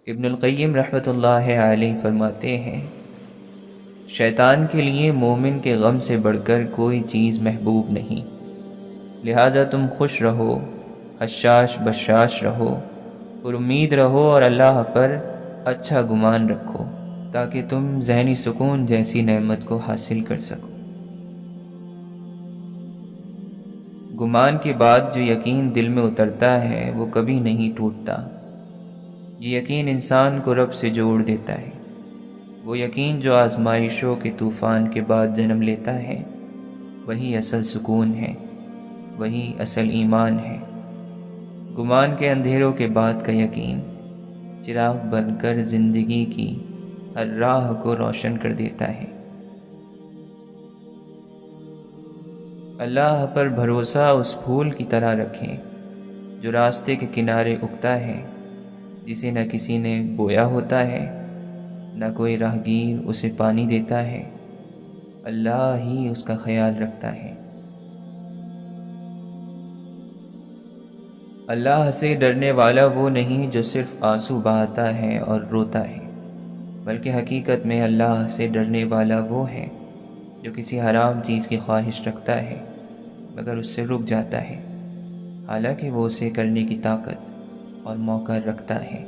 ابن القیم رحمۃ اللہ علیہ فرماتے ہیں، شیطان کے لیے مومن کے غم سے بڑھ کر کوئی چیز محبوب نہیں، لہٰذا تم خوش رہو، حشاش بشاش رہو، پر امید رہو اور اللہ پر اچھا گمان رکھو تاکہ تم ذہنی سکون جیسی نعمت کو حاصل کر سکو۔ گمان کے بعد جو یقین دل میں اترتا ہے وہ کبھی نہیں ٹوٹتا۔ یہ یقین انسان کو رب سے جوڑ دیتا ہے۔ وہ یقین جو آزمائشوں کے طوفان کے بعد جنم لیتا ہے، وہی اصل سکون ہے، وہی اصل ایمان ہے۔ گمان کے اندھیروں کے بعد کا یقین چراغ بن کر زندگی کی ہر راہ کو روشن کر دیتا ہے۔ اللہ پر بھروسہ اس پھول کی طرح رکھیں جو راستے کے کنارے اگتا ہے، جسے نہ کسی نے بویا ہوتا ہے، نہ کوئی راہگیر اسے پانی دیتا ہے، اللہ ہی اس کا خیال رکھتا ہے۔ اللہ سے ڈرنے والا وہ نہیں جو صرف آنسو بہاتا ہے اور روتا ہے، بلکہ حقیقت میں اللہ سے ڈرنے والا وہ ہے جو کسی حرام چیز کی خواہش رکھتا ہے مگر اس سے رک جاتا ہے، حالانکہ وہ اسے کرنے کی طاقت اور موقع رکھتا ہے۔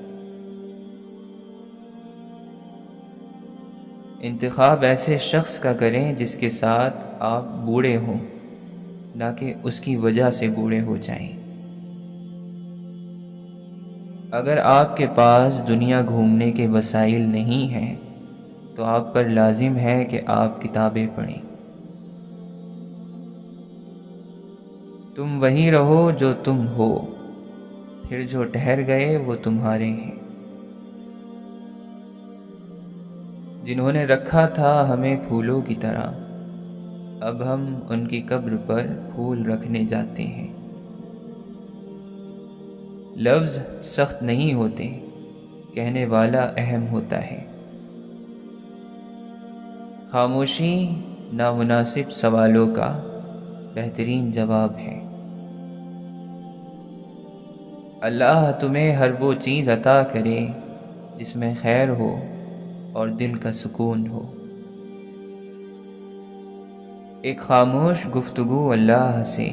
انتخاب ایسے شخص کا کریں جس کے ساتھ آپ بوڑھے ہوں، نہ کہ اس کی وجہ سے بوڑھے ہو جائیں۔ اگر آپ کے پاس دنیا گھومنے کے وسائل نہیں ہیں تو آپ پر لازم ہے کہ آپ کتابیں پڑھیں۔ تم وہی رہو جو تم ہو، پھر جو ٹھہر گئے وہ تمہارے ہیں۔ جنہوں نے رکھا تھا ہمیں پھولوں کی طرح، اب ہم ان کی قبر پر پھول رکھنے جاتے ہیں۔ لفظ سخت نہیں ہوتے، کہنے والا اہم ہوتا ہے۔ خاموشی نامناسب سوالوں کا بہترین جواب ہے۔ اللہ تمہیں ہر وہ چیز عطا کرے جس میں خیر ہو اور دل کا سکون ہو۔ ایک خاموش گفتگو اللہ سے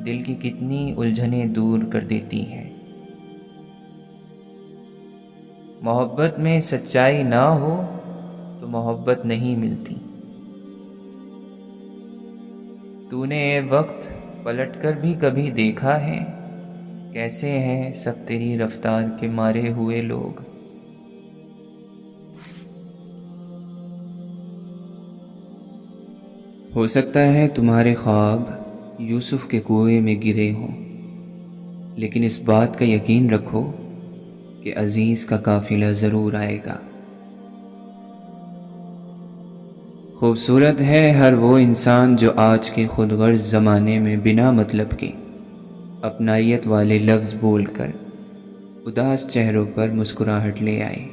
دل کی کتنی الجھنیں دور کر دیتی ہے۔ محبت میں سچائی نہ ہو تو محبت نہیں ملتی۔ تو نے اے وقت پلٹ کر بھی کبھی دیکھا ہے، کیسے ہیں سب تیری رفتار کے مارے ہوئے لوگ۔ ہو سکتا ہے تمہارے خواب یوسف کے کنویں میں گرے ہوں، لیکن اس بات کا یقین رکھو کہ عزیز کا قافلہ ضرور آئے گا۔ خوبصورت ہے ہر وہ انسان جو آج کے خود غرض زمانے میں بنا مطلب کے اپنائیت والے لفظ بول کر اداس چہروں پر مسکراہٹ لے آئے۔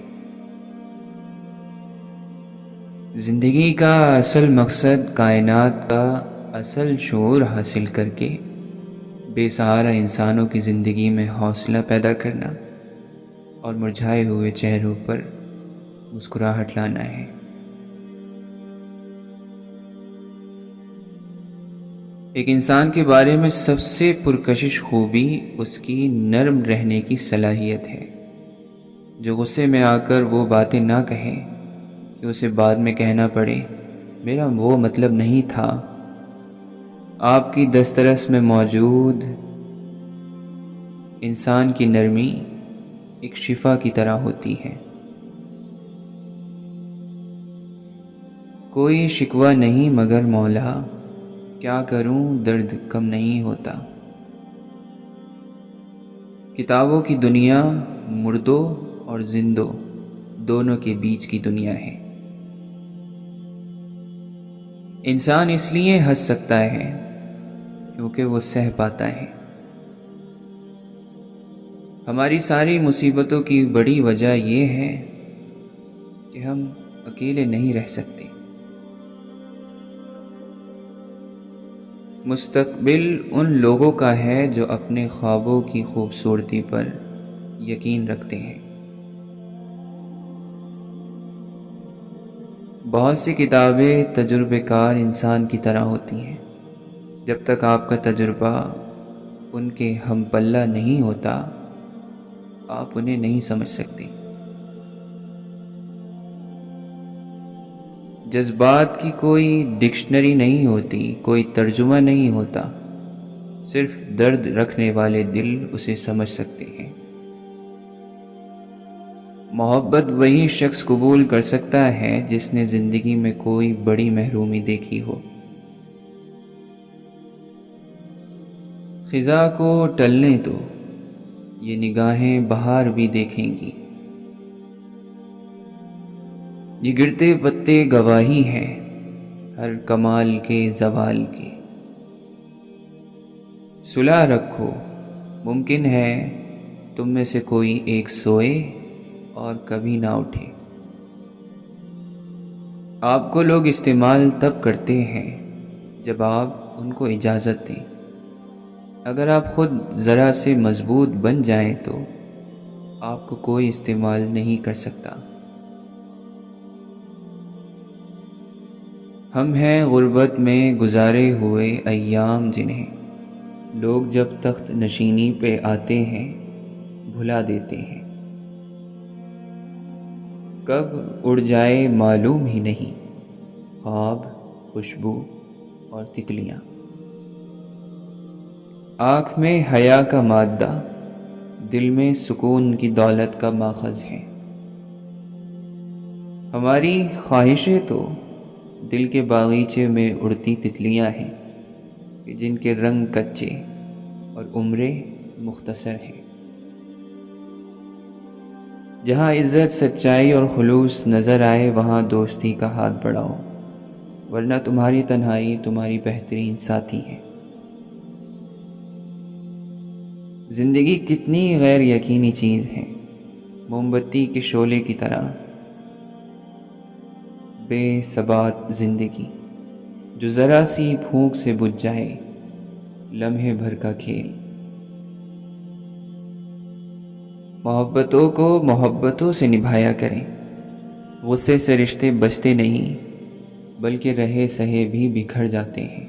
زندگی کا اصل مقصد کائنات کا اصل شعور حاصل کر کے بے سہارا انسانوں کی زندگی میں حوصلہ پیدا کرنا اور مرجھائے ہوئے چہروں پر مسکراہٹ لانا ہے۔ ایک انسان کے بارے میں سب سے پرکشش خوبی اس کی نرم رہنے کی صلاحیت ہے، جو غصے میں آ کر وہ باتیں نہ کہے کہ اسے بعد میں کہنا پڑے میرا وہ مطلب نہیں تھا۔ آپ کی دسترس میں موجود انسان کی نرمی ایک شفا کی طرح ہوتی ہے۔ کوئی شکوہ نہیں مگر مولا، کیا کروں درد کم نہیں ہوتا۔ کتابوں کی دنیا مردوں اور زندوں دونوں کے بیچ کی دنیا ہے۔ انسان اس لیے ہنس سکتا ہے کیونکہ وہ سہ پاتا ہے۔ ہماری ساری مصیبتوں کی بڑی وجہ یہ ہے کہ ہم اکیلے نہیں رہ سکتے۔ مستقبل ان لوگوں کا ہے جو اپنے خوابوں کی خوبصورتی پر یقین رکھتے ہیں۔ بہت سی کتابیں تجربے کار انسان کی طرح ہوتی ہیں۔ جب تک آپ کا تجربہ ان کے ہم پلہ نہیں ہوتا، آپ انہیں نہیں سمجھ سکتے۔ جذبات کی کوئی ڈکشنری نہیں ہوتی، کوئی ترجمہ نہیں ہوتا، صرف درد رکھنے والے دل اسے سمجھ سکتے ہیں۔ محبت وہی شخص قبول کر سکتا ہے جس نے زندگی میں کوئی بڑی محرومی دیکھی ہو۔ خزاں کو ٹلنے دو، یہ نگاہیں بہار بھی دیکھیں گی۔ یہ گرتے پتے گواہی ہیں ہر کمال کے زوال کی۔ صلح رکھو، ممکن ہے تم میں سے کوئی ایک سوئے اور کبھی نہ اٹھے۔ آپ کو لوگ استعمال تب کرتے ہیں جب آپ ان کو اجازت دیں۔ اگر آپ خود ذرا سے مضبوط بن جائیں تو آپ کو کوئی استعمال نہیں کر سکتا۔ ہم ہیں غربت میں گزارے ہوئے ایام، جنہیں لوگ جب تخت نشینی پہ آتے ہیں بھلا دیتے ہیں۔ کب اڑ جائے معلوم ہی نہیں، خواب، خوشبو اور تتلیاں۔ آنکھ میں حیا کا مادہ، دل میں سکون کی دولت کا ماخذ ہے۔ ہماری خواہشیں تو دل کے باغیچے میں اڑتی تتلیاں ہیں کہ جن کے رنگ کچے اور عمریں مختصر ہیں۔ جہاں عزت، سچائی اور خلوص نظر آئے وہاں دوستی کا ہاتھ بڑھاؤ، ورنہ تمہاری تنہائی تمہاری بہترین ساتھی ہے۔ زندگی کتنی غیر یقینی چیز ہے، موم بتی کے شعلے کی طرح بے ثبات زندگی، جو ذرا سی پھونک سے بجھ جائے، لمحے بھر کا کھیل۔ محبتوں کو محبتوں سے نبھایا کریں، غصے سے رشتے بچتے نہیں بلکہ رہے سہے بھی بکھر جاتے ہیں۔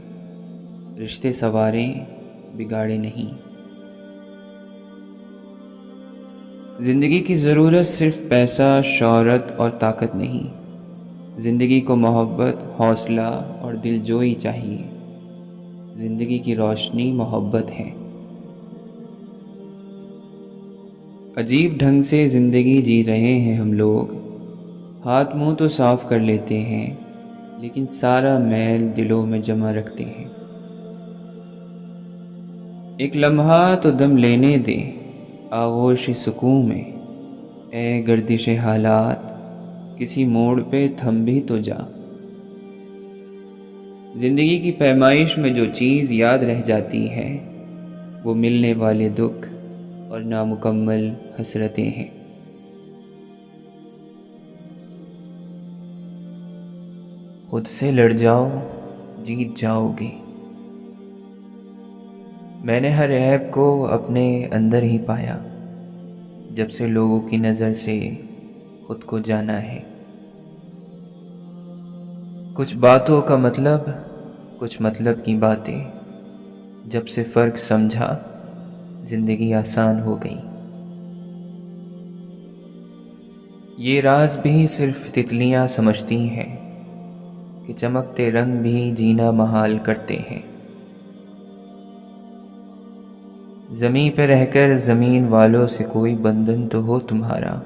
رشتے سنواریں، بگاڑے نہیں۔ زندگی کی ضرورت صرف پیسہ، شہرت اور طاقت نہیں، زندگی کو محبت، حوصلہ اور دلجوئی چاہیے۔ زندگی کی روشنی محبت ہے۔ عجیب ڈھنگ سے زندگی جی رہے ہیں ہم لوگ، ہاتھ منہ تو صاف کر لیتے ہیں لیکن سارا میل دلوں میں جمع رکھتے ہیں۔ ایک لمحہ تو دم لینے دے آغوش سکون میں، اے گردش حالات کسی موڑ پہ تھم بھی تو جا۔ زندگی کی پیمائش میں جو چیز یاد رہ جاتی ہے وہ ملنے والے دکھ اور نامکمل حسرتیں ہیں۔ خود سے لڑ جاؤ، جیت جاؤ گے۔ میں نے ہر عیب کو اپنے اندر ہی پایا جب سے لوگوں کی نظر سے خود کو جانا ہے۔ کچھ باتوں کا مطلب، کچھ مطلب کی باتیں، جب سے فرق سمجھا زندگی آسان ہو گئی۔ یہ راز بھی صرف تتلیاں سمجھتی ہیں کہ چمکتے رنگ بھی جینا محال کرتے ہیں۔ زمین پہ رہ کر زمین والوں سے کوئی بندھن تو ہو تمہارا،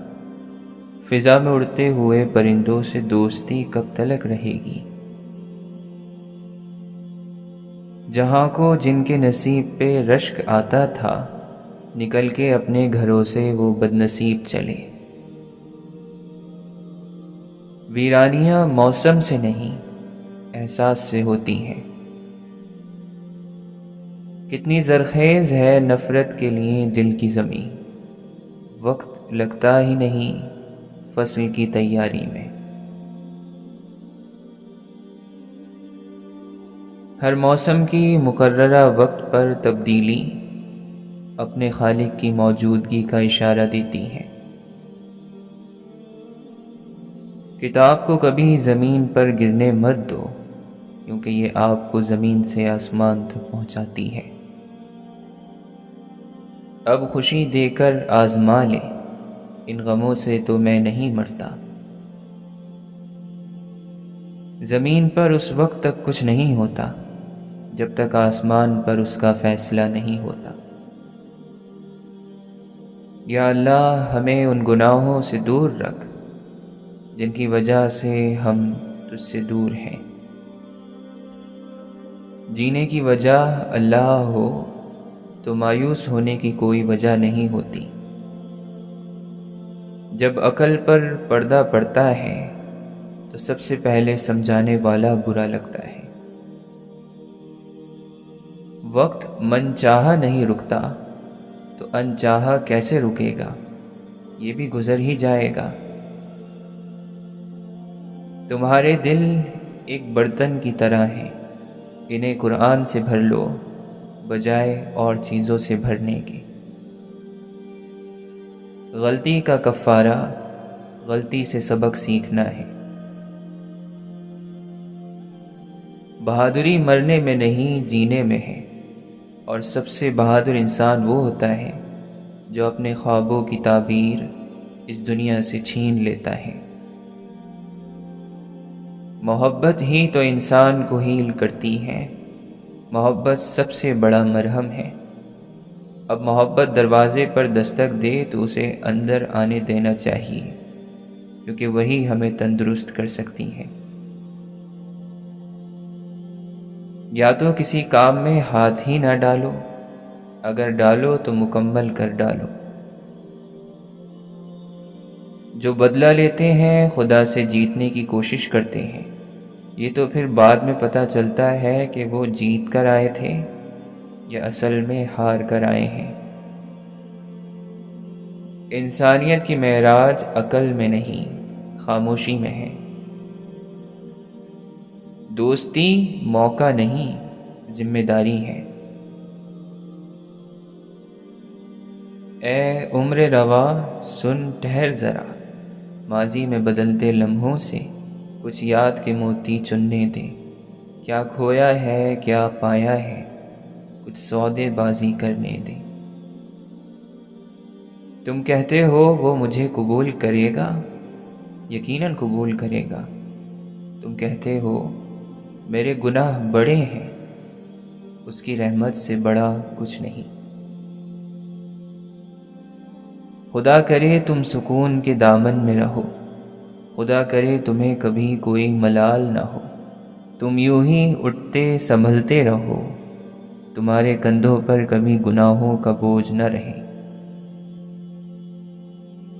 فضا میں اڑتے ہوئے پرندوں سے دوستی کب تلک رہے گی۔ جہاں کو جن کے نصیب پہ رشک آتا تھا، نکل کے اپنے گھروں سے وہ بدنصیب چلے۔ ویرانیاں موسم سے نہیں احساس سے ہوتی ہیں۔ کتنی زرخیز ہے نفرت کے لیے دل کی زمین، وقت لگتا ہی نہیں فصل کی تیاری میں۔ ہر موسم کی مقررہ وقت پر تبدیلی اپنے خالق کی موجودگی کا اشارہ دیتی ہے۔ کتاب کو کبھی زمین پر گرنے مت دو، کیونکہ یہ آپ کو زمین سے آسمان تک پہنچاتی ہے۔ اب خوشی دے کر آزما لے، ان غموں سے تو میں نہیں مرتا۔ زمین پر اس وقت تک کچھ نہیں ہوتا جب تک آسمان پر اس کا فیصلہ نہیں ہوتا۔ یا اللہ، ہمیں ان گناہوں سے دور رکھ جن کی وجہ سے ہم تجھ سے دور ہیں۔ جینے کی وجہ اللہ ہو تو مایوس ہونے کی کوئی وجہ نہیں ہوتی۔ جب عقل پر پردہ پڑتا ہے تو سب سے پہلے سمجھانے والا برا لگتا ہے۔ وقت من چاہا نہیں رکتا تو انچاہا کیسے رکے گا؟ یہ بھی گزر ہی جائے گا۔ تمہارے دل ایک برتن کی طرح ہیں، انہیں قرآن سے بھر لو بجائے اور چیزوں سے بھرنے کے۔ غلطی کا کفارہ غلطی سے سبق سیکھنا ہے۔ بہادری مرنے میں نہیں، جینے میں ہے، اور سب سے بہادر انسان وہ ہوتا ہے جو اپنے خوابوں کی تعبیر اس دنیا سے چھین لیتا ہے۔ محبت ہی تو انسان کو ہیل کرتی ہے، محبت سب سے بڑا مرہم ہے۔ اب محبت دروازے پر دستک دے تو اسے اندر آنے دینا چاہیے، کیونکہ وہی ہمیں تندرست کر سکتی ہے۔ یا تو کسی کام میں ہاتھ ہی نہ ڈالو، اگر ڈالو تو مکمل کر ڈالو۔ جو بدلہ لیتے ہیں خدا سے جیتنے کی کوشش کرتے ہیں، یہ تو پھر بعد میں پتہ چلتا ہے کہ وہ جیت کر آئے تھے یا اصل میں ہار کر آئے ہیں۔ انسانیت کی معراج عقل میں نہیں، خاموشی میں ہے۔ دوستی موقع نہیں، ذمہ داری ہے۔ اے عمر روا سن ٹھہر ذرا، ماضی میں بدلتے لمحوں سے کچھ یاد کے موتی چننے دے۔ کیا کھویا ہے کیا پایا ہے، کچھ سودے بازی کرنے دے۔ تم کہتے ہو وہ مجھے قبول کرے گا، یقیناً قبول کرے گا۔ تم کہتے ہو میرے گناہ بڑے ہیں، اس کی رحمت سے بڑا کچھ نہیں۔ خدا کرے تم سکون کے دامن میں رہو، خدا کرے تمہیں کبھی کوئی ملال نہ ہو۔ تم یوں ہی اٹھتے سنبھلتے رہو، تمہارے کندھوں پر کبھی گناہوں کا بوجھ نہ رہے۔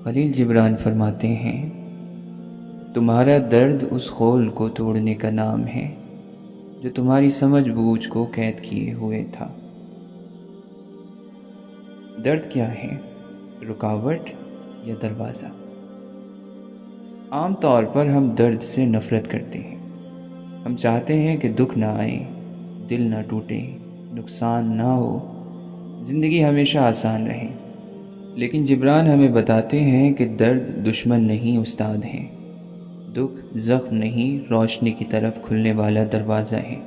خلیل جبران فرماتے ہیں، تمہارا درد اس خول کو توڑنے کا نام ہے جو تمہاری سمجھ بوجھ کو قید کیے ہوئے تھا۔ درد کیا ہے، رکاوٹ یا دروازہ؟ عام طور پر ہم درد سے نفرت کرتے ہیں۔ ہم چاہتے ہیں کہ دکھ نہ آئے، دل نہ ٹوٹے، نقصان نہ ہو، زندگی ہمیشہ آسان رہے۔ لیکن جبران ہمیں بتاتے ہیں کہ درد دشمن نہیں استاد ہے، دکھ زخم نہیں روشنی کی طرف کھلنے والا دروازہ ہے۔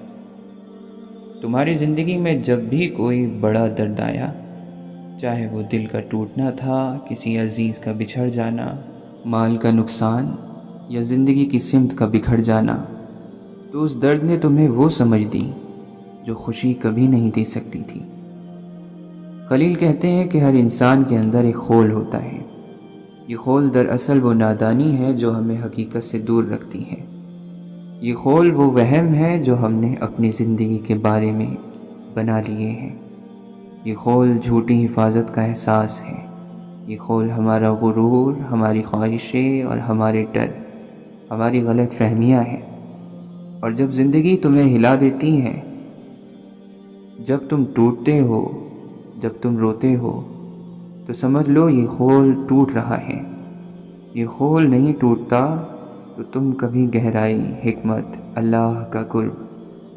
تمہاری زندگی میں جب بھی کوئی بڑا درد آیا، چاہے وہ دل کا ٹوٹنا تھا، کسی عزیز کا بچھڑ جانا، مال کا نقصان یا زندگی کی سمت کا بکھر جانا، تو اس درد نے تمہیں وہ سمجھ دی جو خوشی کبھی نہیں دے سکتی تھی۔ خلیل کہتے ہیں کہ ہر انسان کے اندر ایک خول ہوتا ہے۔ یہ خول دراصل وہ نادانی ہے جو ہمیں حقیقت سے دور رکھتی ہے۔ یہ خول وہ وہم ہے جو ہم نے اپنی زندگی کے بارے میں بنا لیے ہیں۔ یہ خول جھوٹی حفاظت کا احساس ہے۔ یہ خول ہمارا غرور، ہماری خواہشیں اور ہمارے ڈر، ہماری غلط فہمیاں ہیں۔ اور جب زندگی تمہیں ہلا دیتی ہے، جب تم ٹوٹتے ہو، جب تم روتے ہو، تو سمجھ لو یہ خول ٹوٹ رہا ہے۔ یہ خول نہیں ٹوٹتا تو تم کبھی گہرائی، حکمت، اللہ کا قرب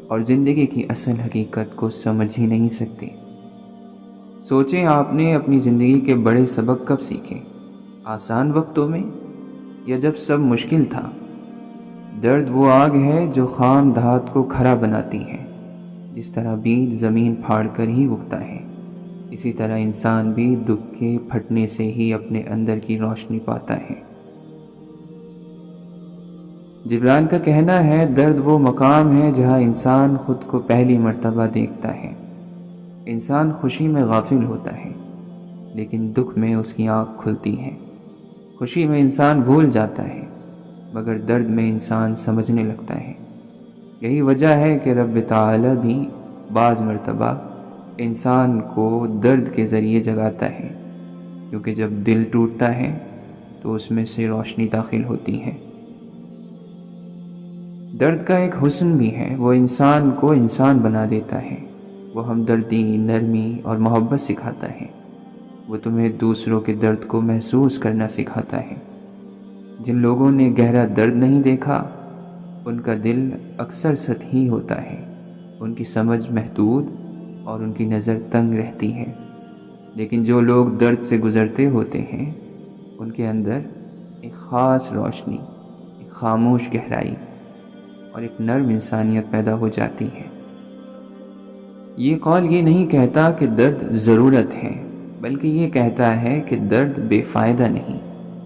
اور زندگی کی اصل حقیقت کو سمجھ ہی نہیں سکتے۔ سوچیں، آپ نے اپنی زندگی کے بڑے سبق کب سیکھے؟ آسان وقتوں میں یا جب سب مشکل تھا؟ درد وہ آگ ہے جو خام دھات کو کھرا بناتی ہے۔ جس طرح بیج زمین پھاڑ کر ہی اگتا ہے، اسی طرح انسان بھی دکھ کے پھٹنے سے ہی اپنے اندر کی روشنی پاتا ہے۔ جبران کا کہنا ہے، درد وہ مقام ہے جہاں انسان خود کو پہلی مرتبہ دیکھتا ہے۔ انسان خوشی میں غافل ہوتا ہے، لیکن دکھ میں اس کی آنکھ کھلتی ہے۔ خوشی میں انسان بھول جاتا ہے، مگر درد میں انسان سمجھنے لگتا ہے۔ یہی وجہ ہے کہ رب تعالی بھی بعض مرتبہ انسان کو درد کے ذریعے جگاتا ہے، کیونکہ جب دل ٹوٹتا ہے تو اس میں سے روشنی داخل ہوتی ہے۔ درد کا ایک حسن بھی ہے، وہ انسان کو انسان بنا دیتا ہے۔ وہ ہمدردی، نرمی اور محبت سکھاتا ہے۔ وہ تمہیں دوسروں کے درد کو محسوس کرنا سکھاتا ہے۔ جن لوگوں نے گہرا درد نہیں دیکھا، ان کا دل اکثر سطحی ہوتا ہے، ان کی سمجھ محدود اور ان کی نظر تنگ رہتی ہے۔ لیکن جو لوگ درد سے گزرتے ہوتے ہیں، ان کے اندر ایک خاص روشنی، ایک خاموش گہرائی اور ایک نرم انسانیت پیدا ہو جاتی ہے۔ یہ قول یہ نہیں کہتا کہ درد ضرورت ہے، بلکہ یہ کہتا ہے کہ درد بے فائدہ نہیں۔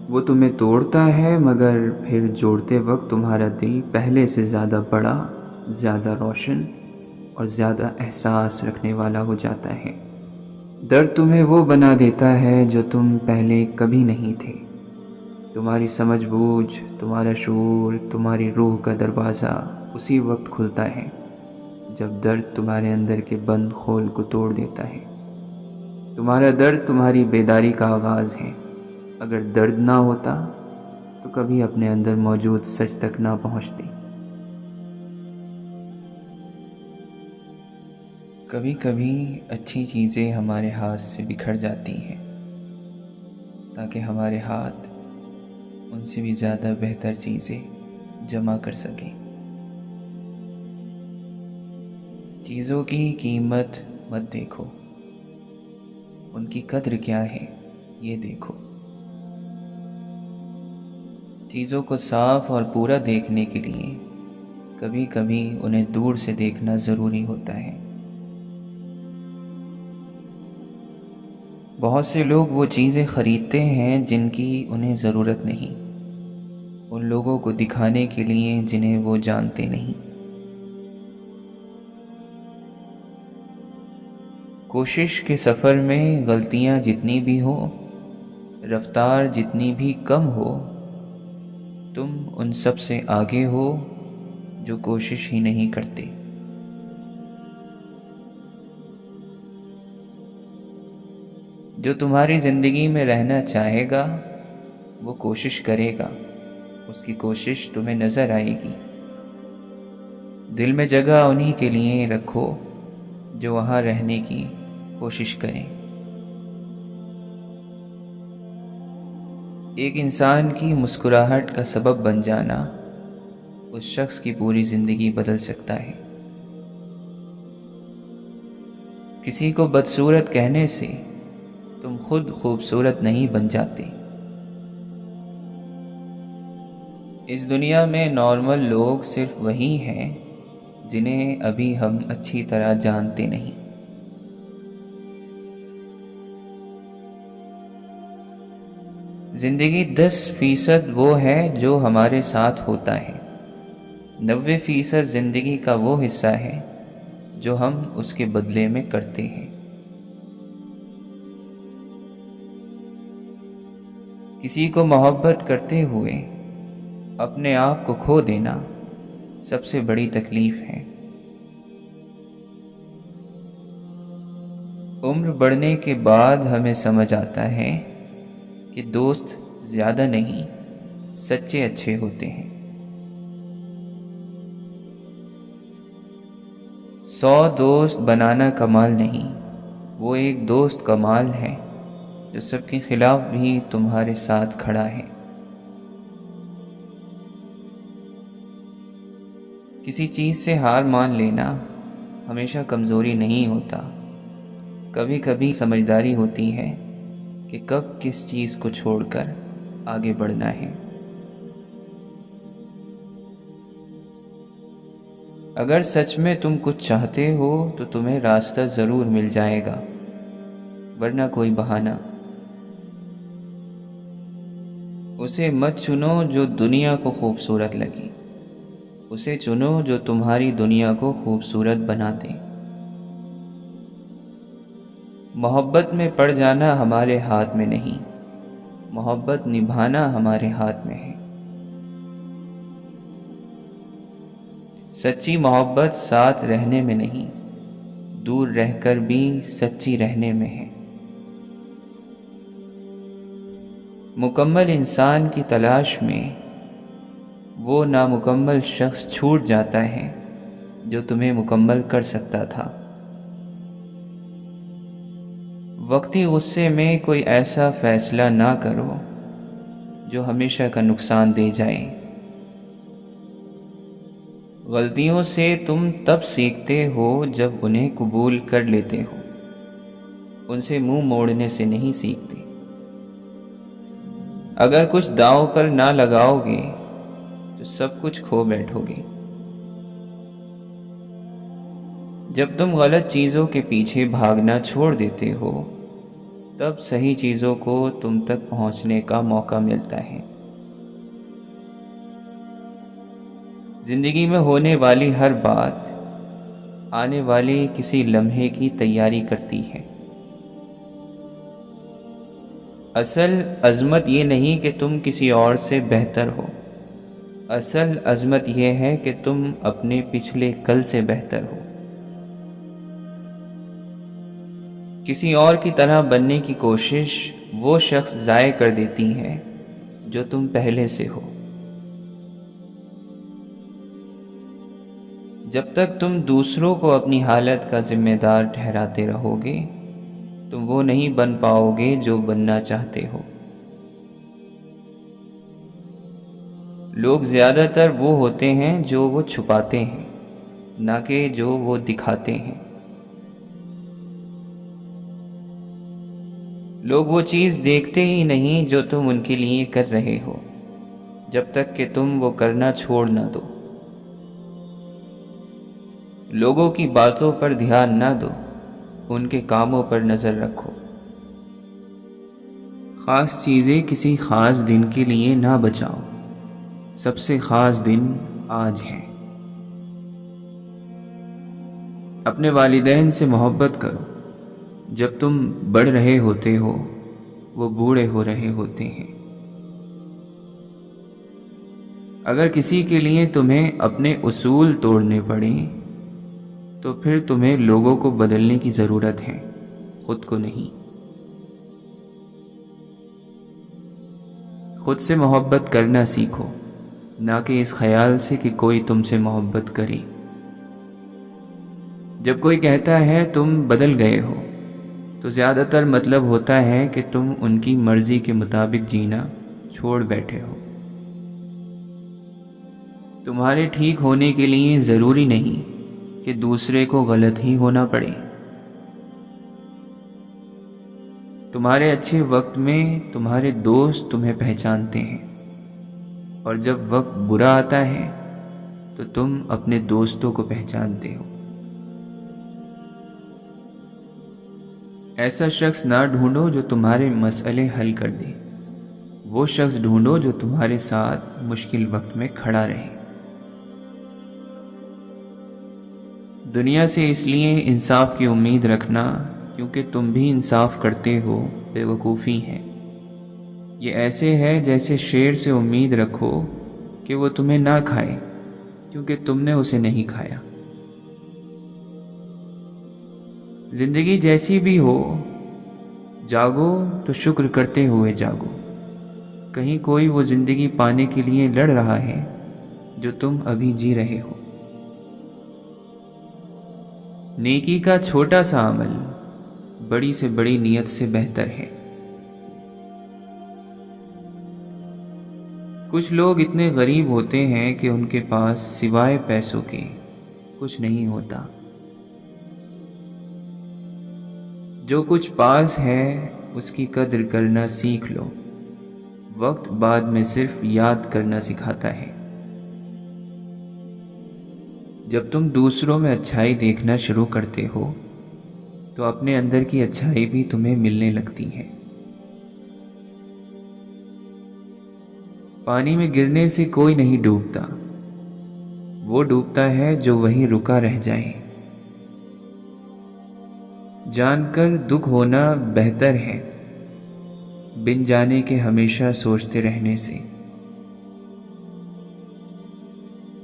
وہ تمہیں توڑتا ہے، مگر پھر جوڑتے وقت تمہارا دل پہلے سے زیادہ بڑا، زیادہ روشن اور زیادہ احساس رکھنے والا ہو جاتا ہے۔ درد تمہیں وہ بنا دیتا ہے جو تم پہلے کبھی نہیں تھے۔ تمہاری سمجھ بوجھ، تمہارا شعور، تمہاری روح کا دروازہ اسی وقت کھلتا ہے جب درد تمہارے اندر کے بند خول کو توڑ دیتا ہے۔ تمہارا درد تمہاری بیداری کا آغاز ہے۔ اگر درد نہ ہوتا تو کبھی اپنے اندر موجود سچ تک نہ پہنچتی۔ کبھی کبھی اچھی چیزیں ہمارے ہاتھ سے بکھر جاتی ہیں، تاکہ ہمارے ہاتھ ان سے بھی زیادہ بہتر چیزیں جمع کر سکیں۔ چیزوں کی قیمت مت دیکھو، ان کی قدر کیا ہے یہ دیکھو۔ چیزوں کو صاف اور پورا دیکھنے کے لیے کبھی کبھی انہیں دور سے دیکھنا ضروری ہوتا ہے۔ بہت سے لوگ وہ چیزیں خریدتے ہیں جن کی انہیں ضرورت نہیں، ان لوگوں کو دکھانے کے لیے جنہیں وہ جانتے نہیں۔ کوشش کے سفر میں غلطیاں جتنی بھی ہوں، رفتار جتنی بھی کم ہو، تم ان سب سے آگے ہو جو کوشش ہی نہیں کرتے۔ جو تمہاری زندگی میں رہنا چاہے گا وہ کوشش کرے گا، اس کی کوشش تمہیں نظر آئے گی۔ دل میں جگہ انہی کے لیے رکھو جو وہاں رہنے کی کوشش کریں۔ ایک انسان کی مسکراہٹ کا سبب بن جانا اس شخص کی پوری زندگی بدل سکتا ہے۔ کسی کو بدصورت کہنے سے تم خود خوبصورت نہیں بن جاتے۔ اس دنیا میں نارمل لوگ صرف وہی ہیں جنہیں ابھی ہم اچھی طرح جانتے نہیں۔ زندگی 10% وہ ہے جو ہمارے ساتھ ہوتا ہے، 90% زندگی کا وہ حصہ ہے جو ہم اس کے بدلے میں کرتے ہیں۔ کسی کو محبت کرتے ہوئے اپنے آپ کو کھو دینا سب سے بڑی تکلیف ہے۔ عمر بڑھنے کے بعد ہمیں سمجھ آتا ہے کہ دوست زیادہ نہیں، سچے اچھے ہوتے ہیں۔ 100 دوست بنانا کمال نہیں، وہ ایک دوست کمال ہے جو سب کے خلاف بھی تمہارے ساتھ کھڑا ہے۔ کسی چیز سے ہار مان لینا ہمیشہ کمزوری نہیں ہوتا، کبھی کبھی سمجھداری ہوتی ہے کہ کب کس چیز کو چھوڑ کر آگے بڑھنا ہے۔ اگر سچ میں تم کچھ چاہتے ہو تو تمہیں راستہ ضرور مل جائے گا، ورنہ کوئی بہانہ۔ اسے مت چنو جو دنیا کو خوبصورت لگے، اسے چنو جو تمہاری دنیا کو خوبصورت بنا دے۔ محبت میں پڑ جانا ہمارے ہاتھ میں نہیں، محبت نبھانا ہمارے ہاتھ میں ہے۔ سچی محبت ساتھ رہنے میں نہیں، دور رہ کر بھی سچی رہنے میں ہے۔ مکمل انسان کی تلاش میں وہ نامکمل شخص چھوٹ جاتا ہے جو تمہیں مکمل کر سکتا تھا۔ وقتی غصے میں کوئی ایسا فیصلہ نہ کرو جو ہمیشہ کا نقصان دے جائے۔ غلطیوں سے تم تب سیکھتے ہو جب انہیں قبول کر لیتے ہو، ان سے منہ موڑنے سے نہیں سیکھتے۔ اگر کچھ داؤں پر نہ لگاؤ گے تو سب کچھ کھو بیٹھو گے۔ جب تم غلط چیزوں کے پیچھے بھاگنا چھوڑ دیتے ہو تب صحیح چیزوں کو تم تک پہنچنے کا موقع ملتا ہے۔ زندگی میں ہونے والی ہر بات آنے والے کسی لمحے کی تیاری کرتی ہے۔ اصل عظمت یہ نہیں کہ تم کسی اور سے بہتر ہو، اصل عظمت یہ ہے کہ تم اپنے پچھلے کل سے بہتر ہو۔ کسی اور کی طرح بننے کی کوشش وہ شخص ضائع کر دیتی ہے جو تم پہلے سے ہو۔ جب تک تم دوسروں کو اپنی حالت کا ذمہ دار ٹھہراتے رہو گے تم وہ نہیں بن پاؤ گے جو بننا چاہتے ہو۔ لوگ زیادہ تر وہ ہوتے ہیں جو وہ چھپاتے ہیں، نہ کہ جو وہ دکھاتے ہیں۔ لوگ وہ چیز دیکھتے ہی نہیں جو تم ان کے لیے کر رہے ہو، جب تک کہ تم وہ کرنا چھوڑ نہ دو۔ لوگوں کی باتوں پر دھیان نہ دو، ان کے کاموں پر نظر رکھو۔ خاص چیزیں کسی خاص دن کے لیے نہ بچاؤ، سب سے خاص دن آج ہے۔ اپنے والدین سے محبت کرو، جب تم بڑھ رہے ہوتے ہو وہ بوڑھے ہو رہے ہوتے ہیں۔ اگر کسی کے لیے تمہیں اپنے اصول توڑنے پڑیں تو پھر تمہیں لوگوں کو بدلنے کی ضرورت ہے، خود کو نہیں۔ خود سے محبت کرنا سیکھو، نہ کہ اس خیال سے کہ کوئی تم سے محبت کرے۔ جب کوئی کہتا ہے تم بدل گئے ہو تو زیادہ تر مطلب ہوتا ہے کہ تم ان کی مرضی کے مطابق جینا چھوڑ بیٹھے ہو۔ تمہارے ٹھیک ہونے کے لیے ضروری نہیں کہ دوسرے کو غلط ہی ہونا پڑے۔ تمہارے اچھے وقت میں تمہارے دوست تمہیں پہچانتے ہیں، اور جب وقت برا آتا ہے تو تم اپنے دوستوں کو پہچانتے ہو۔ ایسا شخص نہ ڈھونڈو جو تمہارے مسئلے حل کر دے، وہ شخص ڈھونڈو جو تمہارے ساتھ مشکل وقت میں کھڑا رہے۔ دنیا سے اس لیے انصاف کی امید رکھنا کیونکہ تم بھی انصاف کرتے ہو بے وقوفی ہے۔ یہ ایسے ہے جیسے شیر سے امید رکھو کہ وہ تمہیں نہ کھائے کیونکہ تم نے اسے نہیں کھایا۔ زندگی جیسی بھی ہو جاگو تو شکر کرتے ہوئے جاگو، کہیں کوئی وہ زندگی پانے کے لیے لڑ رہا ہے جو تم ابھی جی رہے ہو۔ نیکی کا چھوٹا سا عمل بڑی سے بڑی نیت سے بہتر ہے۔ کچھ لوگ اتنے غریب ہوتے ہیں کہ ان کے پاس سوائے پیسوں کے کچھ نہیں ہوتا۔ جو کچھ پاس ہے اس کی قدر کرنا سیکھ لو، وقت بعد میں صرف یاد کرنا سکھاتا ہے۔ جب تم دوسروں میں اچھائی دیکھنا شروع کرتے ہو تو اپنے اندر کی اچھائی بھی تمہیں ملنے لگتی ہے۔ پانی میں گرنے سے کوئی نہیں ڈوبتا، وہ ڈوبتا ہے جو وہیں رکا رہ جائے۔ جان کر دکھ ہونا بہتر ہے بن جانے کے ہمیشہ سوچتے رہنے سے۔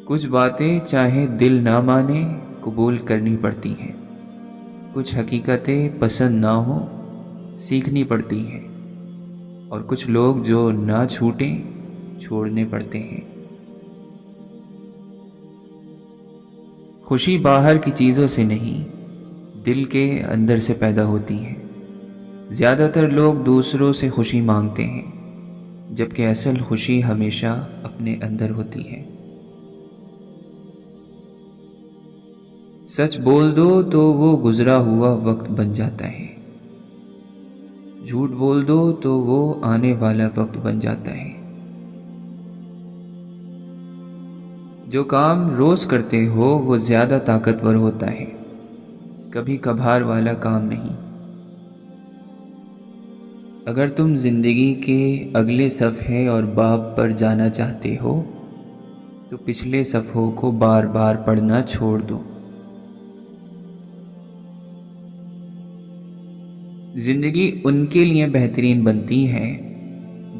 کچھ باتیں چاہے دل نہ مانے قبول کرنی پڑتی ہیں، کچھ حقیقتیں پسند نہ ہو سیکھنی پڑتی ہیں، اور کچھ لوگ جو نہ چھوٹیں چھوڑنے پڑتے ہیں۔ خوشی باہر کی چیزوں سے نہیں، دل کے اندر سے پیدا ہوتی ہے۔ زیادہ تر لوگ دوسروں سے خوشی مانگتے ہیں، جبکہ اصل خوشی ہمیشہ اپنے اندر ہوتی ہے۔ سچ بول دو تو وہ گزرا ہوا وقت بن جاتا ہے، جھوٹ بول دو تو وہ آنے والا وقت بن جاتا ہے۔ جو کام روز کرتے ہو وہ زیادہ طاقتور ہوتا ہے، کبھی کبھار والا کام نہیں۔ اگر تم زندگی کے اگلے صفحے اور باب پر جانا چاہتے ہو تو پچھلے صفحوں کو بار بار پڑھنا چھوڑ دو۔ زندگی ان کے لیے بہترین بنتی ہے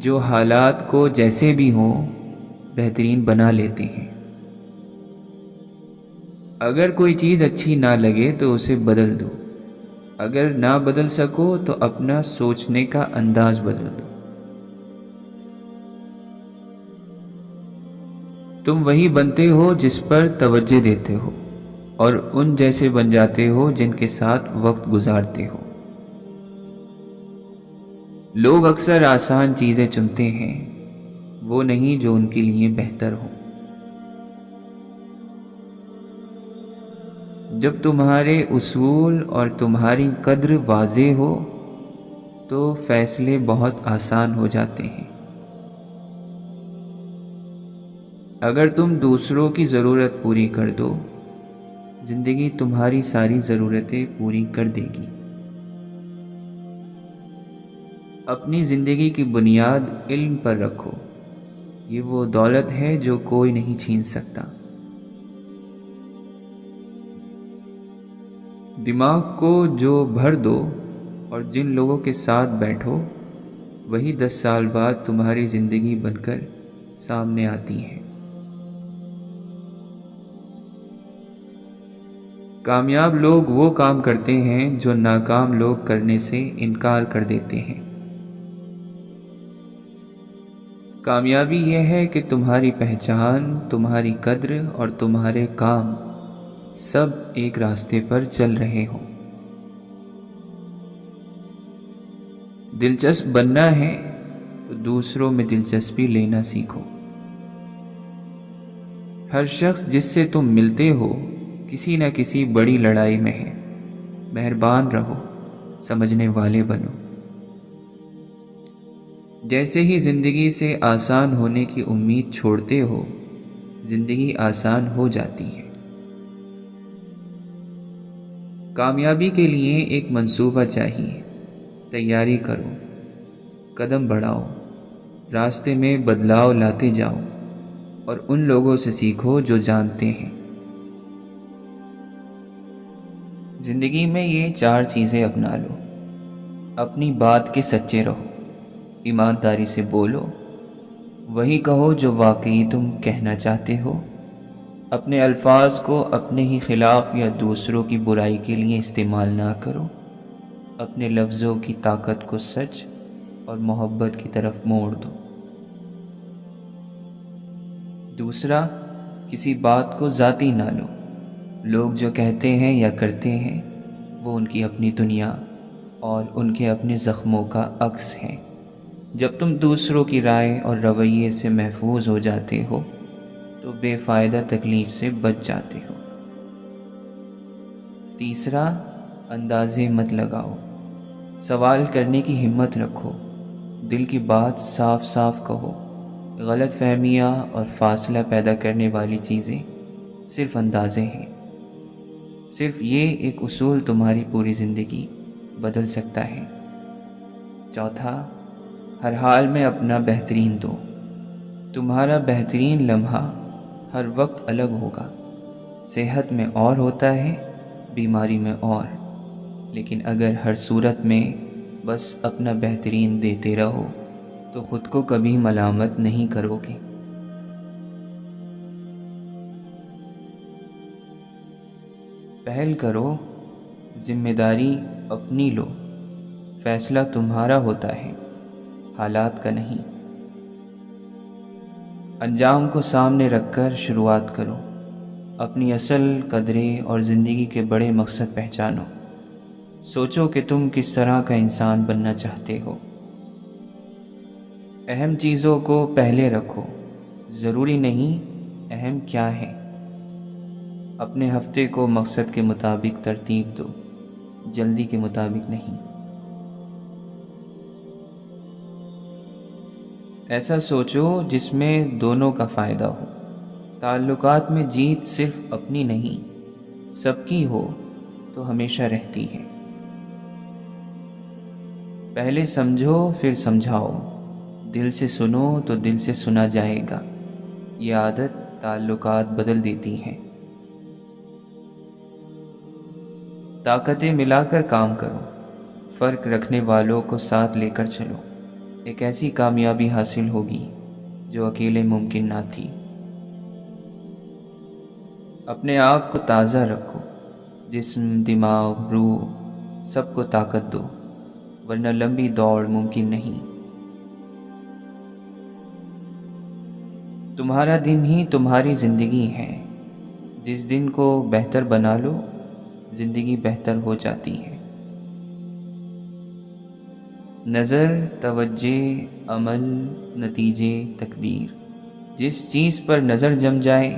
جو حالات کو جیسے بھی ہوں بہترین بنا لیتے ہیں۔ اگر کوئی چیز اچھی نہ لگے تو اسے بدل دو، اگر نہ بدل سکو تو اپنا سوچنے کا انداز بدل دو۔ تم وہی بنتے ہو جس پر توجہ دیتے ہو، اور ان جیسے بن جاتے ہو جن کے ساتھ وقت گزارتے ہو۔ لوگ اکثر آسان چیزیں چنتے ہیں، وہ نہیں جو ان کے لیے بہتر ہو۔ جب تمہارے اصول اور تمہاری قدر واضح ہو تو فیصلے بہت آسان ہو جاتے ہیں۔ اگر تم دوسروں کی ضرورت پوری کر دو، زندگی تمہاری ساری ضرورتیں پوری کر دے گی۔ اپنی زندگی کی بنیاد علم پر رکھو، یہ وہ دولت ہے جو کوئی نہیں چھین سکتا۔ دماغ کو جو بھر دو اور جن لوگوں کے ساتھ بیٹھو وہی 10 سال بعد تمہاری زندگی بن کر سامنے آتی ہیں۔ کامیاب لوگ وہ کام کرتے ہیں جو ناکام لوگ کرنے سے انکار کر دیتے ہیں۔ کامیابی یہ ہے کہ تمہاری پہچان، تمہاری قدر اور تمہارے کام سب ایک راستے پر چل رہے ہوں۔ دلچسپ بننا ہے تو دوسروں میں دلچسپی لینا سیکھو۔ ہر شخص جس سے تم ملتے ہو کسی نہ کسی بڑی لڑائی میں ہے۔ مہربان رہو، سمجھنے والے بنو۔ جیسے ہی زندگی سے آسان ہونے کی امید چھوڑتے ہو، زندگی آسان ہو جاتی ہے۔ کامیابی کے لیے ایک منصوبہ چاہیے، تیاری کرو، قدم بڑھاؤ، راستے میں بدلاؤ لاتے جاؤ، اور ان لوگوں سے سیکھو جو جانتے ہیں۔ زندگی میں یہ 4 چیزیں اپنا لو۔ اپنی بات کے سچے رہو، ایمانداری سے بولو، وہی کہو جو واقعی تم کہنا چاہتے ہو۔ اپنے الفاظ کو اپنے ہی خلاف یا دوسروں کی برائی کے لیے استعمال نہ کرو۔ اپنے لفظوں کی طاقت کو سچ اور محبت کی طرف موڑ دو۔ دوسرا، کسی بات کو ذاتی نہ لو۔ لوگ جو کہتے ہیں یا کرتے ہیں وہ ان کی اپنی دنیا اور ان کے اپنے زخموں کا عکس ہے۔ جب تم دوسروں کی رائے اور رویے سے محفوظ ہو جاتے ہو تو بے فائدہ تکلیف سے بچ جاتے ہو۔ تیسرا، اندازے مت لگاؤ۔ سوال کرنے کی ہمت رکھو، دل کی بات صاف صاف کہو۔ غلط فہمیاں اور فاصلہ پیدا کرنے والی چیزیں صرف اندازے ہیں۔ صرف یہ ایک اصول تمہاری پوری زندگی بدل سکتا ہے۔ چوتھا، ہر حال میں اپنا بہترین دو۔ تمہارا بہترین لمحہ ہر وقت الگ ہوگا۔ صحت میں اور ہوتا ہے، بیماری میں اور، لیکن اگر ہر صورت میں بس اپنا بہترین دیتے رہو تو خود کو کبھی ملامت نہیں کرو گے۔ پہل کرو، ذمہ داری اپنی لو، فیصلہ تمہارا ہوتا ہے، حالات کا نہیں۔ انجام کو سامنے رکھ کر شروعات کرو، اپنی اصل قدریں اور زندگی کے بڑے مقصد پہچانو۔ سوچو کہ تم کس طرح کا انسان بننا چاہتے ہو۔ اہم چیزوں کو پہلے رکھو، ضروری نہیں اہم کیا ہے۔ اپنے ہفتے کو مقصد کے مطابق ترتیب دو، جلدی کے مطابق نہیں۔ ایسا سوچو جس میں دونوں کا فائدہ ہو۔ تعلقات میں جیت صرف اپنی نہیں، سب کی ہو تو ہمیشہ رہتی ہے۔ پہلے سمجھو پھر سمجھاؤ، دل سے سنو تو دل سے سنا جائے گا۔ یہ عادت تعلقات بدل دیتی ہے۔ طاقتیں ملا کر کام کرو، فرق رکھنے والوں کو ساتھ لے کر چلو۔ ایک ایسی کامیابی حاصل ہوگی جو اکیلے ممکن نہ تھی۔ اپنے آپ کو تازہ رکھو، جسم، دماغ، روح سب کو طاقت دو، ورنہ لمبی دوڑ ممکن نہیں۔ تمہارا دن ہی تمہاری زندگی ہے۔ جس دن کو بہتر بنا لو، زندگی بہتر ہو جاتی ہے۔ نظر، توجہ، عمل، نتیجے، تقدیر، جس چیز پر نظر جم جائے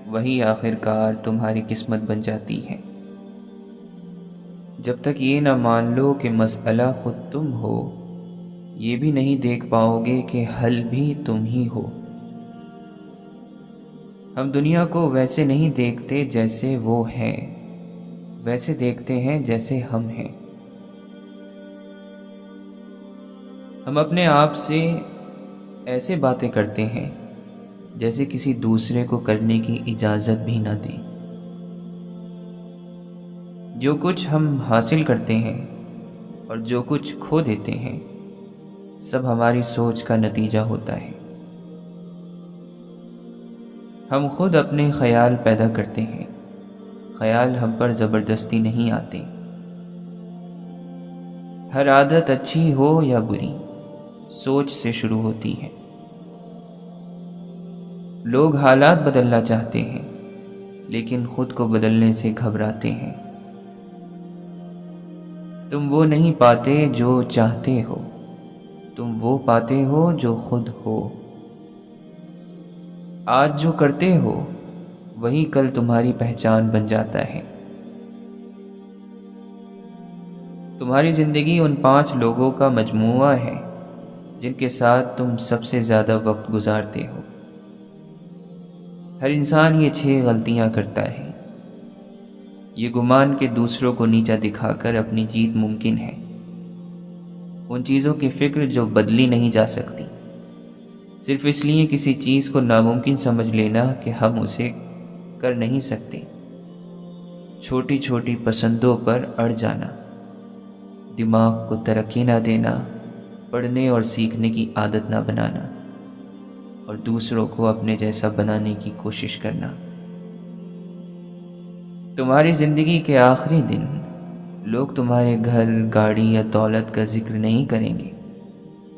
وہی آخر کار تمہاری قسمت بن جاتی ہے۔ جب تک یہ نہ مان لو کہ مسئلہ خود تم ہو، یہ بھی نہیں دیکھ پاؤ گے کہ حل بھی تم ہی ہو۔ ہم دنیا کو ویسے نہیں دیکھتے جیسے وہ ہے، ویسے دیکھتے ہیں جیسے ہم ہیں۔ ہم اپنے آپ سے ایسے باتیں کرتے ہیں جیسے کسی دوسرے کو کرنے کی اجازت بھی نہ دیں۔ جو کچھ ہم حاصل کرتے ہیں اور جو کچھ کھو دیتے ہیں، سب ہماری سوچ کا نتیجہ ہوتا ہے۔ ہم خود اپنے خیال پیدا کرتے ہیں، خیال ہم پر زبردستی نہیں آتے۔ ہر عادت اچھی ہو یا بری، سوچ سے شروع ہوتی ہے۔ لوگ حالات بدلنا چاہتے ہیں لیکن خود کو بدلنے سے گھبراتے ہیں۔ تم وہ نہیں پاتے جو چاہتے ہو، تم وہ پاتے ہو جو خود ہو۔ آج جو کرتے ہو وہی کل تمہاری پہچان بن جاتا ہے۔ تمہاری زندگی ان 5 لوگوں کا مجموعہ ہے جن کے ساتھ تم سب سے زیادہ وقت گزارتے ہو۔ ہر انسان یہ 6 غلطیاں کرتا ہے۔ یہ گمان کہ دوسروں کو نیچا دکھا کر اپنی جیت ممکن ہے۔ ان چیزوں کی فکر جو بدلی نہیں جا سکتی، صرف اس لیے کسی چیز کو ناممکن سمجھ لینا کہ ہم اسے کر نہیں سکتے۔ چھوٹی چھوٹی پسندوں پر اڑ جانا، دماغ کو ترقی نہ دینا، پڑھنے اور سیکھنے کی عادت نہ بنانا، اور دوسروں کو اپنے جیسا بنانے کی کوشش کرنا۔ تمہاری زندگی کے آخری دن لوگ تمہارے گھر، گاڑی یا دولت کا ذکر نہیں کریں گے۔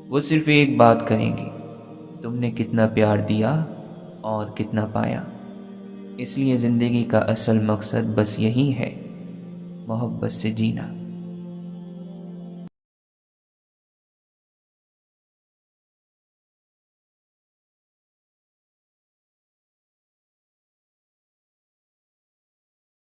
وہ صرف ایک بات کریں گے، تم نے کتنا پیار دیا اور کتنا پایا۔ اس لیے زندگی کا اصل مقصد بس یہی ہے، محبت سے جینا۔